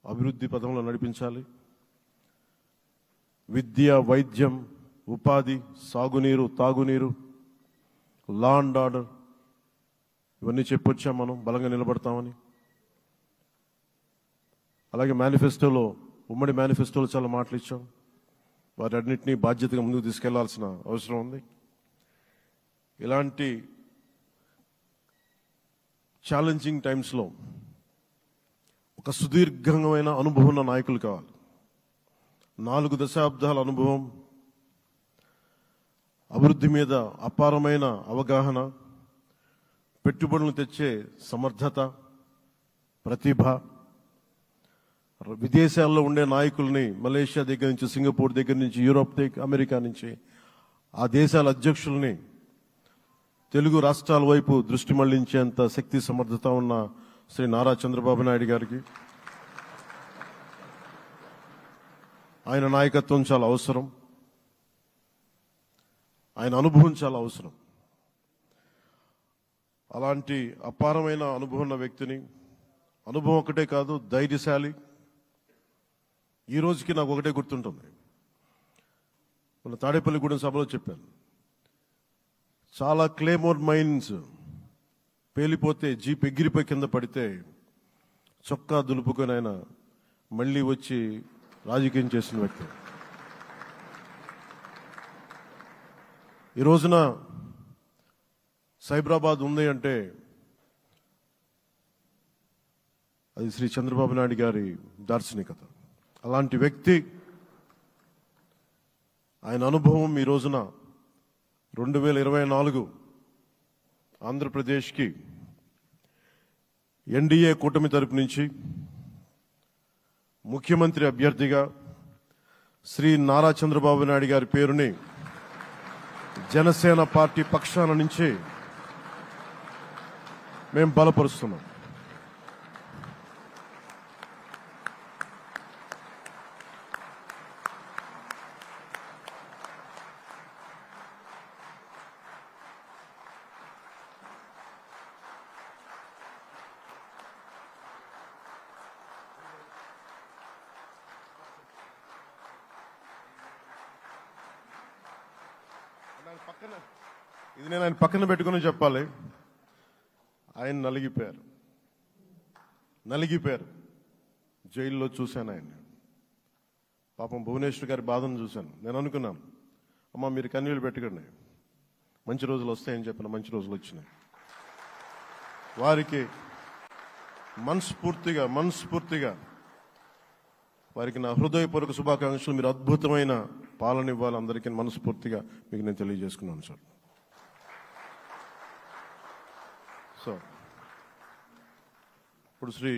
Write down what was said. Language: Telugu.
అభివృద్ధి పథంలో నడిపించాలి. విద్య, వైద్యం, ఉపాధి, సాగునీరు, తాగునీరు, లా అండ్ ఆర్డర్ ఇవన్నీ చెప్పొచ్చాం. మనం బలంగా నిలబడతామని. అలాగే మేనిఫెస్టోలో, ఉమ్మడి మేనిఫెస్టోలో చాలా మాటలు ఇచ్చాం. వాటన్నిటినీ బాధ్యతగా ముందుకు తీసుకెళ్లాల్సిన అవసరం ఉంది. ఇలాంటి ఛాలెంజింగ్ టైమ్స్లో ఒక సుదీర్ఘమైన అనుభవం ఉన్న నాయకులు కావాలి. 4 దశాబ్దాల అనుభవం, అభివృద్ధి మీద అపారమైన అవగాహన, పెట్టుబడులను తెచ్చే సమర్థత, ప్రతిభ, విదేశాల్లో ఉండే నాయకుల్ని మలేషియా దగ్గర నుంచి, సింగపూర్ దగ్గర నుంచి, యూరోప్ దగ్గర, అమెరికా నుంచి ఆ దేశాల అధ్యక్షుల్ని తెలుగు రాష్ట్రాల వైపు దృష్టి మళ్లించేంత శక్తి సమర్థత ఉన్న శ్రీ నారా చంద్రబాబు నాయుడు గారికి ఆయన నాయకత్వం చాలా అవసరం. ఆయన అనుభవం చాలా అవసరం. అలాంటి అపారమైన అనుభవం ఉన్న వ్యక్తిని, అనుభవం ఒకటే కాదు, ధైర్యశాలి. ఈ రోజుకి నాకు ఒకటే గుర్తుంటుంది. మన తాడేపల్లిగూడెం సభలో చెప్పాను, చాలా క్లేమోర్ మైన్స్ పేలిపోతే, జీప్ ఎగిరిపోయి కింద పడితే చొక్కా దులుపుకొని ఆయన మళ్ళీ వచ్చి రాజకీయం చేసిన వ్యక్తి. ఈ రోజున సైబరాబాద్ ఉంది అంటే అది శ్రీ చంద్రబాబు నాయుడు గారి దార్శనికత. అలాంటి వ్యక్తి, ఆయన అనుభవం ఈ రోజున 2024 ఆంధ్రప్రదేశ్కి ఎన్డీఏ కూటమి తరపు నుంచి ముఖ్యమంత్రి అభ్యర్థిగా శ్రీ నారా చంద్రబాబు నాయుడు గారి పేరుని జనసేన పార్టీ పక్షాన నుంచి మేము బలపరుస్తున్నాం. ఇది నేను ఆయన పక్కన పెట్టుకుని చెప్పాలి. ఆయన నలిగిపోయారు. జైల్లో చూశాను ఆయన. పాపం భువనేశ్వర్ గారి బాధను చూశాను. నేను అనుకున్నాను, అమ్మా మీరు కన్నీళ్ళు పెట్టకండి, మంచి రోజులు వస్తాయని చెప్పిన మంచి రోజులు వచ్చినాయి. వారికి మనస్ఫూర్తిగా వారికి నా హృదయపూర్వక శుభాకాంక్షలు. మీరు అద్భుతమైన పాలన ఇవ్వాలి అందరికీ మనస్ఫూర్తిగా మీకు నేను తెలియజేసుకున్నాను సార్. సో ఇప్పుడు శ్రీ